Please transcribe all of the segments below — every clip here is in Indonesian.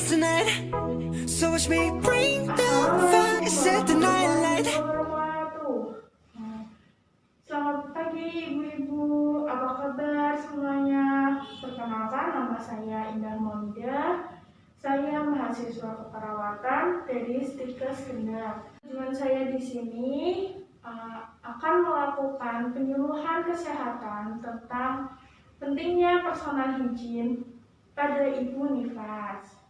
lost tonight. So watch me bring the fire, set the night light. Selamat pagi ibu-ibu, apa kabar semuanya? Perkenalkan, nama saya Indah Monida. Saya mahasiswa keperawatan dari Stikes Kendal. Tujuan saya di sini akan melakukan penyuluhan kesehatan tentang pentingnya personal hygiene pada ibu nifas.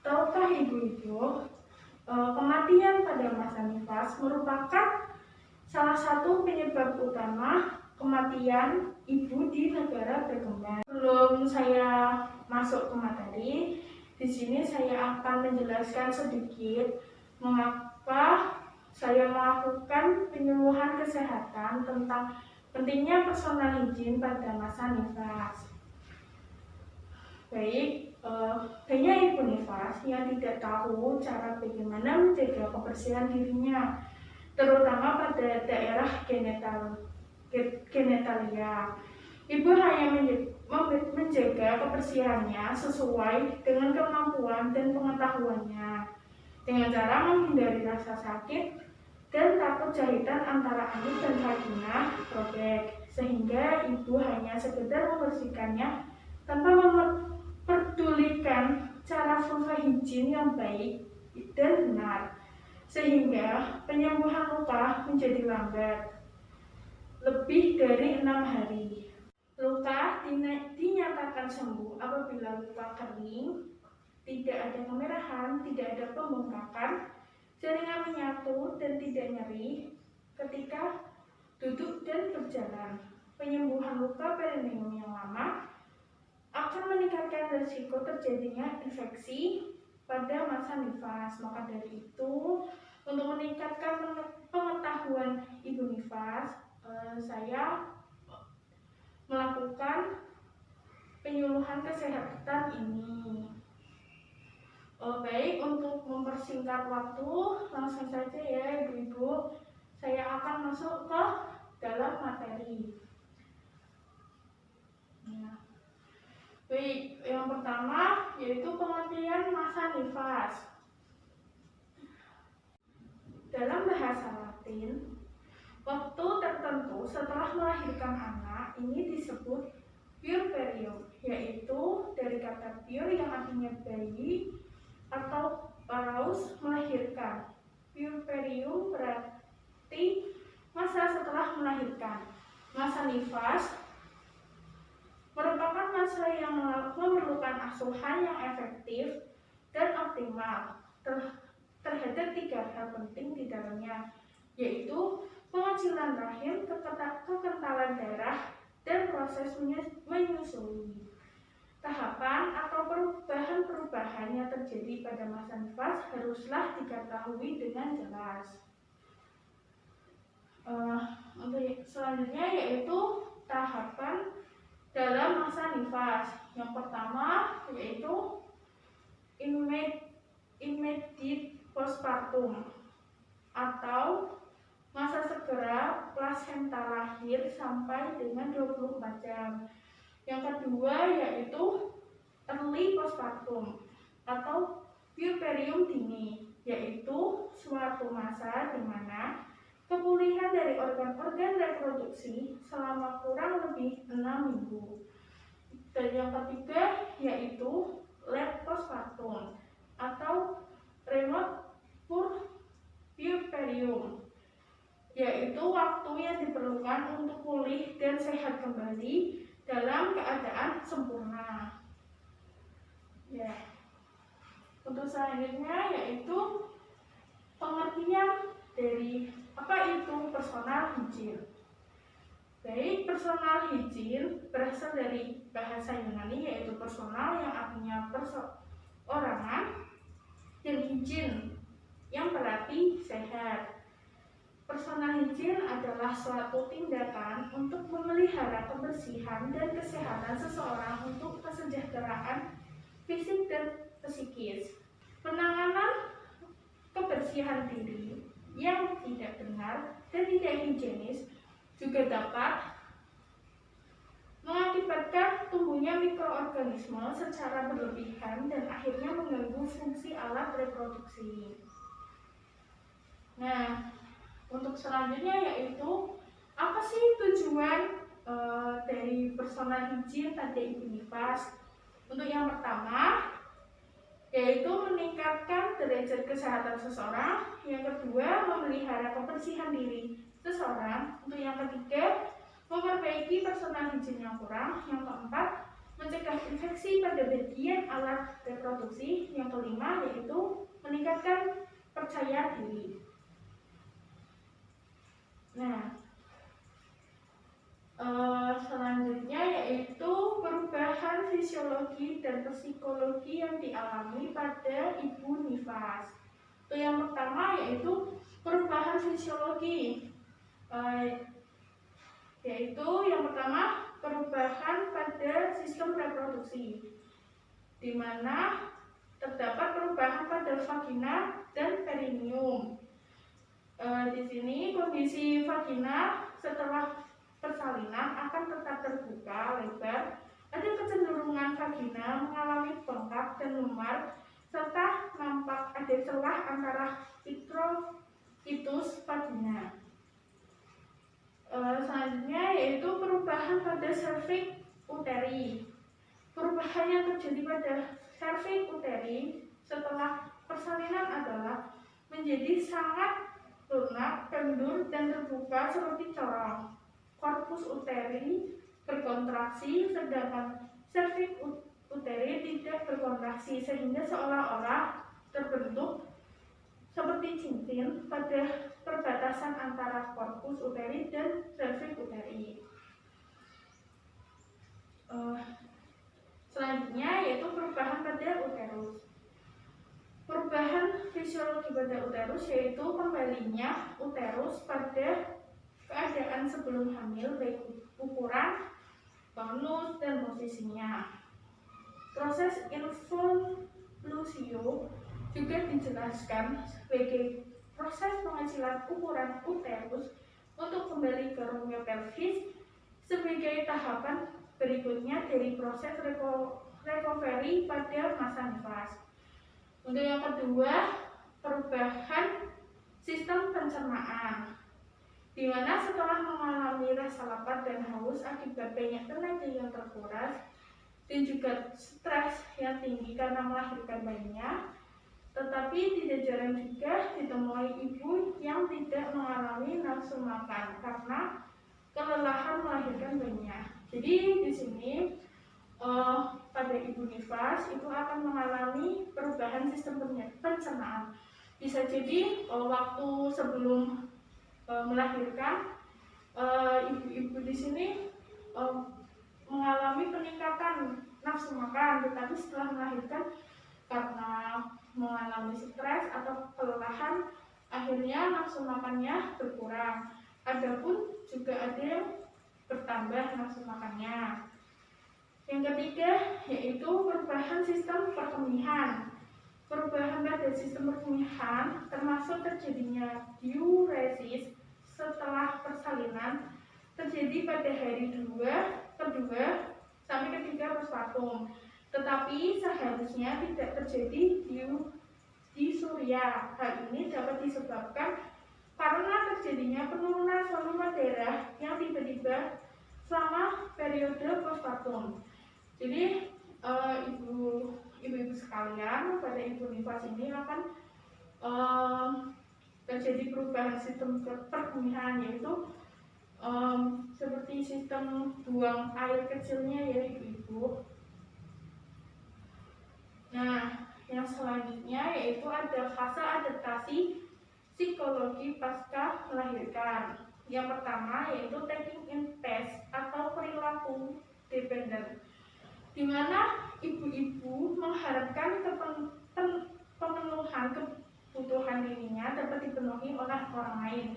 Tahukah ibu-ibu, kematian pada masa nifas merupakan salah satu penyebab utama kematian ibu di negara berkembang. Sebelum saya masuk ke materi, di sini saya akan menjelaskan sedikit mengapa saya melakukan penyuluhan kesehatan tentang pentingnya personal hygiene pada masa nifas. Baik, banyak ibu nifas yang tidak tahu cara bagaimana menjaga kebersihan dirinya, terutama pada daerah genitalia. Ibu hanya menjaga kebersihannya sesuai dengan kemampuan dan pengetahuannya, dengan cara menghindari rasa sakit dan takut jahitan antara anus dan vagina robek, sehingga ibu hanya sekedar membersihkannya tanpa memperdulikan cara vulva hygiene yang baik dan benar, sehingga penyembuhan luka menjadi lambat, lebih dari 6 hari. Luka dinyatakan sembuh apabila luka kering, tidak ada kemerahan, tidak ada pembengkakan, jaringan menyatu dan tidak nyeri ketika duduk dan berjalan. Penyembuhan luka perineum yang lama akan meningkatkan risiko terjadinya infeksi pada masa nifas. Maka dari itu, untuk meningkatkan pengetahuan ibu nifas, saya melakukan penyuluhan kesehatan ini. Baik, untuk mempersingkat waktu, langsung saja ya ibu-ibu, saya akan masuk ke dalam materi. Baik, yang pertama yaitu pengertian masa nifas. Dalam bahasa Latin, waktu tertentu setelah melahirkan anak ini disebut puerperium, yaitu dari kata puer yang artinya bayi atau paraus melahirkan. Puerperium berarti masa setelah melahirkan. Masa nifas merupakan masa yang memerlukan asuhan yang efektif dan optimal terhadap 3 hal penting di dalamnya, yaitu pengecilan rahim, kekentalan darah, dan proses menyusui. Tahapan atau perubahan-perubahan yang terjadi pada masa nifas haruslah diketahui dengan jelas. Untuk selanjutnya yaitu tahapan dalam masa nifas. Yang pertama yaitu immediate postpartum atau masa segera plasenta lahir sampai dengan 24 jam. Yang kedua yaitu early postpartum atau puerperium dini, yaitu suatu masa di mana pemulihan dari organ-organ reproduksi selama kurang lebih 6 minggu. Dan yang ketiga yaitu late postpartum atau remote puerperium, yaitu waktu yang diperlukan untuk pulih dan sehat kembali dalam keadaan sempurna. Untuk selanjutnya yaitu pengertian dari apa itu personal hygiene. Baik, personal hygiene berasal dari bahasa Yunani yaitu personal yang artinya perorangan, dan hygiene yang berarti sehat. Personal hygiene adalah suatu tindakan untuk memelihara kebersihan dan kesehatan seseorang untuk kesejahteraan fisik dan psikis. Penanganan kebersihan diri yang tidak benar dan tidak higienis juga dapat mengakibatkan tumbuhnya mikroorganisme secara berlebihan dan akhirnya mengganggu fungsi alat reproduksi. Nah, untuk selanjutnya yaitu apa sih tujuan dari personal hygiene pada ibu nifas? Untuk yang pertama yaitu meningkatkan derajat kesehatan seseorang, yang kedua memelihara kebersihan diri seseorang, untuk yang ketiga memperbaiki personal hygiene yang kurang, yang keempat mencegah infeksi pada bagian alat reproduksi, yang kelima yaitu meningkatkan percaya diri. Nah, selanjutnya yaitu perubahan fisiologi dan psikologi yang dialami pada ibu nifas. Untuk yang pertama yaitu perubahan fisiologi, yaitu yang pertama perubahan pada sistem reproduksi, di mana terdapat perubahan pada vagina dan perineum. Di sini kondisi vagina setelah persalinan akan tetap terbuka lebar, ada kecenderungan vagina mengalami bengkak dan memar, serta nampak ada celah antara fitus vagina. Selanjutnya yaitu perubahan pada cervix uteri. Perubahan yang terjadi pada cervix uteri setelah persalinan adalah menjadi sangat lunak, kendur, dan terbuka seperti corong. Korpus uteri berkontraksi, sedangkan cervix uteri tidak berkontraksi, sehingga seolah-olah terbentuk seperti cincin pada perbatasan antara korpus uteri dan cervix uteri. Selanjutnya yaitu perubahan pada uterus. Perubahan fisiologi pada uterus yaitu kembalinya uterus pada keadaan sebelum hamil, baik ukuran, tonus, dan posisinya. Proses involusio juga dijelaskan sebagai proses pengecilan ukuran uterus untuk kembali ke rumah pelvis sebagai tahapan berikutnya dari proses recovery pada masa nifas. Untuk yang kedua, perubahan sistem pencernaan, di mana setelah mengalami rasa lapar dan haus akibat banyak tenaga yang terkuras dan juga stres yang tinggi karena melahirkan bayinya, tetapi tidak jarang juga ditemui ibu yang tidak mengalami nafsu makan karena kelelahan melahirkan bayinya. Jadi di sini pada ibu nifas itu akan mengalami perubahan sistem pencernaan. Bisa jadi waktu sebelum melahirkan, ibu-ibu di sini mengalami peningkatan nafsu makan, tetapi setelah melahirkan karena mengalami stres atau kelelahan, akhirnya nafsu makannya berkurang. Adapun juga ada yang bertambah nafsu makannya. Yang ketiga yaitu perubahan sistem perkemihan. Perubahan pada sistem perkemihan termasuk terjadinya diuresis setelah persalinan terjadi pada hari kedua sampai ketiga postpartum. Tetapi seharusnya tidak terjadi disuria. Hal ini dapat disebabkan karena terjadinya penurunan volume darah yang tiba-tiba selama periode postpartum. Jadi ibu-ibu sekalian, pada ibu nifas ini akan terjadi perubahan sistem perkemihan, yaitu seperti sistem buang air kecilnya ya ibu-ibu. Nah, yang selanjutnya yaitu ada fase adaptasi psikologi pasca melahirkan. Yang pertama yaitu taking in test atau perilaku dependent, di mana ibu-ibu mengharapkan pemenuhan kebutuhan dirinya dapat dipenuhi oleh orang lain.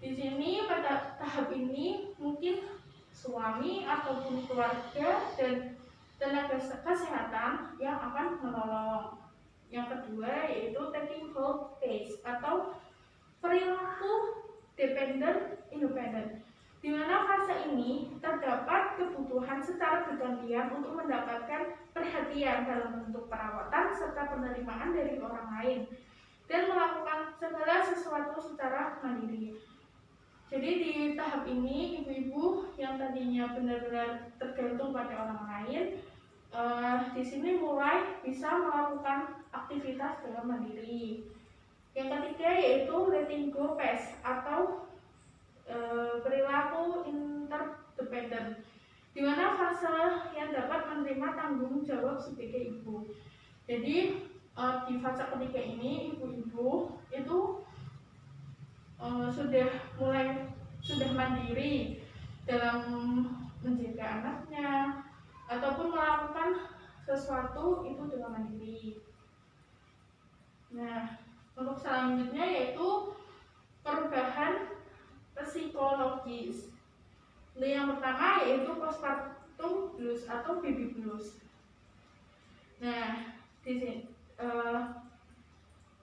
Di sini pada tahap ini mungkin suami ataupun keluarga dan tenaga kesehatan yang akan menolong. Yang kedua yaitu taking hold phase atau perilaku dependent independent, Di mana fase ini terdapat kebutuhan secara bergantian untuk mendapatkan perhatian dalam bentuk perawatan serta penerimaan dari orang lain dan melakukan segala sesuatu secara mandiri. Jadi di tahap ini ibu-ibu yang tadinya benar-benar tergantung pada orang lain, di sini mulai bisa melakukan aktivitas dengan mandiri. Yang ketiga yaitu letting go phase atau perilaku interdependent, di mana fase yang dapat menerima tanggung jawab sebagai ibu. Jadi di fase ketiga ini ibu-ibu itu sudah mandiri dalam menjaga anaknya ataupun melakukan sesuatu itu dengan mandiri. Nah, untuk selanjutnya yaitu perubahan psikologis. Yang pertama yaitu postpartum blues atau baby blues. Nah,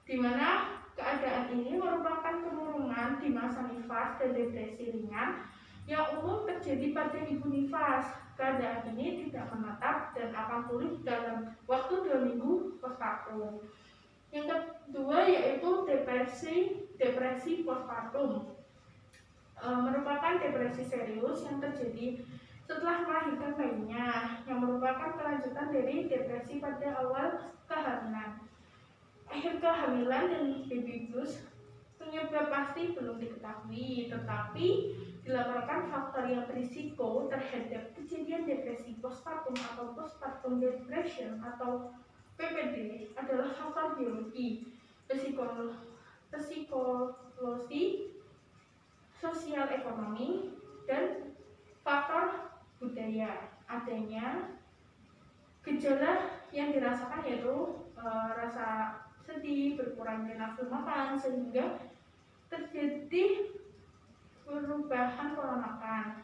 di mana keadaan ini merupakan penurunan di masa nifas dan depresi ringan yang umum terjadi pada ibu nifas. Keadaan ini tidak menetap dan akan pulih dalam waktu 2 minggu postpartum. Yang kedua yaitu depresi postpartum. Merupakan depresi serius yang terjadi setelah melahirkan bayinya, yang merupakan kelanjutan dari depresi pada awal kehamilan. Akhir kehamilan dan baby blues penyebab pasti belum diketahui, tetapi dilaporkan faktor yang berisiko terhadap kejadian depresi postpartum atau postpartum depression atau PPD adalah faktor biologi, psikologi, sosial ekonomi, dan faktor budaya. Adanya gejala yang dirasakan yaitu rasa sedih, berkurangnya nafsu makan, sehingga terjadi perubahan pola makan.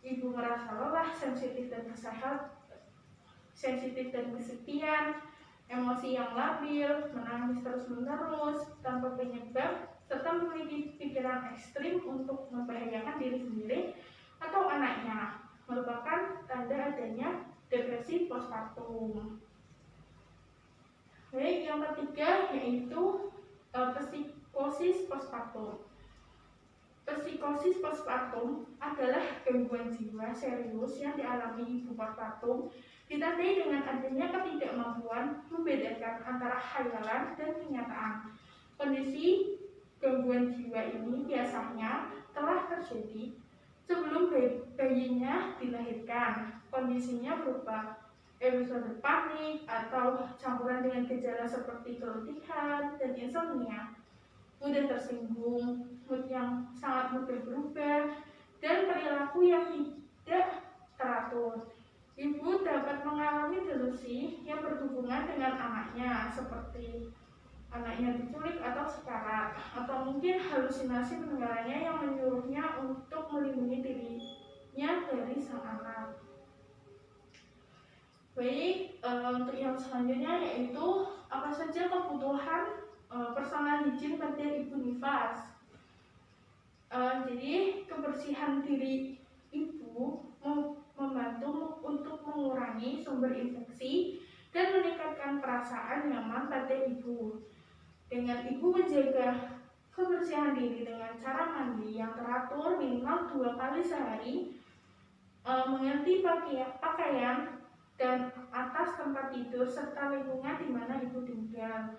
Ibu merasa lelah, sensitif dan kesepian, emosi yang labil, menangis terus-menerus tanpa penyebab, serta memiliki pikiran ekstrim untuk membahayakan diri sendiri atau anaknya, merupakan tanda adanya depresi postpartum. Baik, yang ketiga yaitu psikosis postpartum. Psikosis postpartum adalah gangguan jiwa serius yang dialami ibu postpartum, ditandai dengan adanya ketidakmampuan membedakan antara khayalan dan kenyataan. Kondisi gangguan jiwa ini biasanya telah terjadi sebelum bayinya dilahirkan. Kondisinya berupa episode panik atau campuran dengan gejala seperti keletihan dan insomnia, mudah tersinggung, mood yang sangat mudah berubah, dan perilaku yang tidak teratur. Ibu dapat mengalami delusi yang berhubungan dengan anaknya, seperti anaknya diculik atau sekarat, atau mungkin halusinasi pendengarannya yang menyuruhnya untuk melindungi dirinya dari sang anak. Baik, untuk yang selanjutnya yaitu apa saja kebutuhan personal hygiene pada ibu nifas. Jadi kebersihan diri ibu membantu untuk mengurangi sumber infeksi dan meningkatkan perasaan nyaman pada ibu. Dengan ibu menjaga kebersihan diri dengan cara mandi yang teratur minimal 2 kali sehari, mengganti pakaian dan atas tempat tidur serta lingkungan di mana ibu tinggal.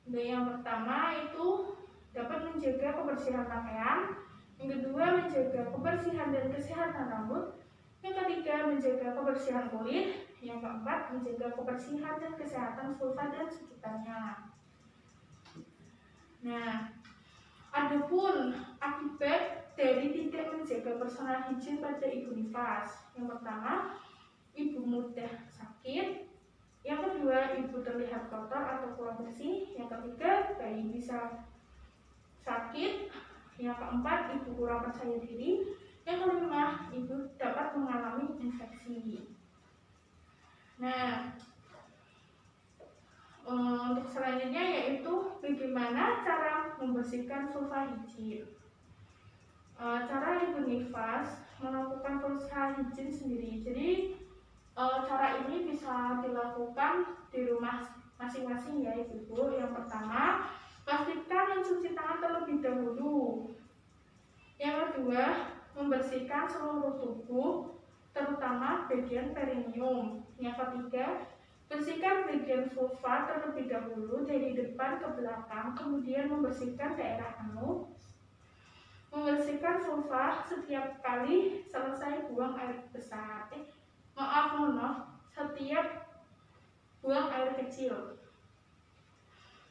Dan yang pertama itu dapat menjaga kebersihan pakaian, yang kedua menjaga kebersihan dan kesehatan rambut, yang ketiga menjaga kebersihan kulit, yang keempat menjaga kebersihan dan kesehatan vulva dan sekitarnya. Nah, adapun akibat dari tidak menjaga personal hygiene pada ibu nifas, yang pertama ibu mudah sakit, yang kedua ibu terlihat kotor atau kurang bersih, yang ketiga bayi bisa sakit, yang keempat ibu kurang percaya diri, yang kelima ibu dapat mengalami infeksi. Nah, untuk selanjutnya yaitu bagaimana cara membersihkan vulva hygiene. cara Ibu Nifas melakukan proses hijin sendiri. Jadi cara ini bisa dilakukan di rumah masing-masing ya Ibu. Yang pertama, pastikan mencuci tangan terlebih dahulu. Yang kedua, membersihkan seluruh tubuh, terutama bagian perineum. Yang ketiga, bersihkan bagian vulva terlebih dahulu dari depan ke belakang, kemudian membersihkan daerah anus. Membersihkan vulva setiap kali selesai buang air besar. Setiap buang air kecil.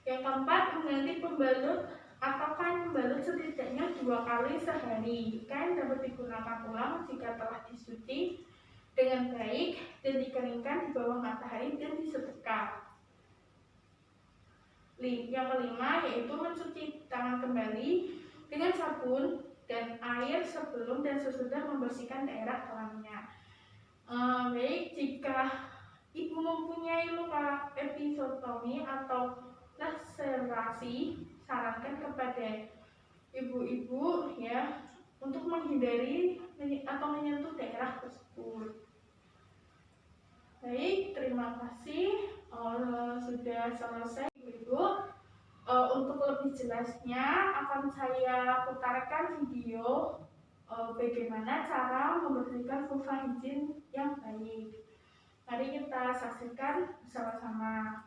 Yang keempat, mengganti pembalut atau kain pembalut setidaknya 2 kali sehari. Kain dapat digunakan ulang jika telah dicuci dengan baik dan dikeringkan di bawah matahari dan disetrika. Yang kelima yaitu mencuci tangan kembali dengan sabun dan air sebelum dan sesudah membersihkan daerah kelaminnya. Baik, jika Ibu mempunyai luka episiotomi atau laserasi, sarankan kepada ibu-ibu ya untuk menghindari atau menyentuh daerah tersebut. Baik, terima kasih. Sudah selesai Ibu. Untuk lebih jelasnya akan saya putarkan video bagaimana cara membersihkan vulva hijin yang baik. Mari kita saksikan bersama-sama.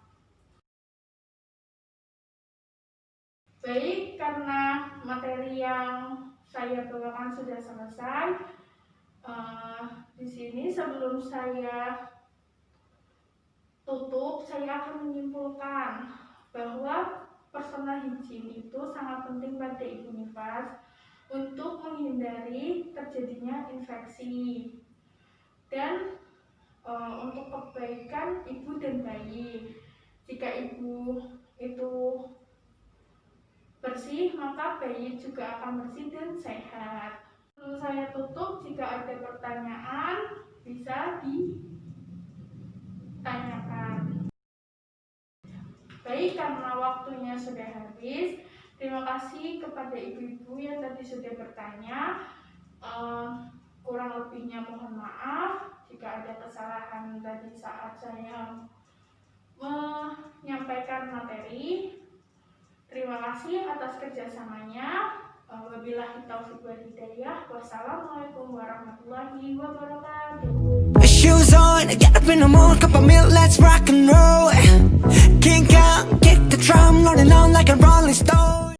Baik, karena materi yang saya bawakan sudah selesai, di sini sebelum saya tutup, saya akan menyimpulkan bahwa personal hygiene itu sangat penting pada Ibu Nifas untuk menghindari terjadinya infeksi dan untuk kebaikan ibu dan bayi. Jika ibu itu bersih, maka bayi juga akan bersih dan sehat. Lalu saya tutup, jika ada pertanyaan bisa ditanyakan. Baik, karena waktunya sudah habis, terima kasih kepada ibu-ibu yang tadi sudah bertanya. Kurang lebihnya mohon maaf jika ada kesalahan tadi saat saya menyampaikan materi. Terima kasih atas kerjasamanya. Wabillahi taufiq wal hidayah. Wassalamualaikum warahmatullahi wabarakatuh. Shoes on, get up in the morning, cup of milk, let's rock and roll. Kink out, kick the drum, rolling on like a rolling stone.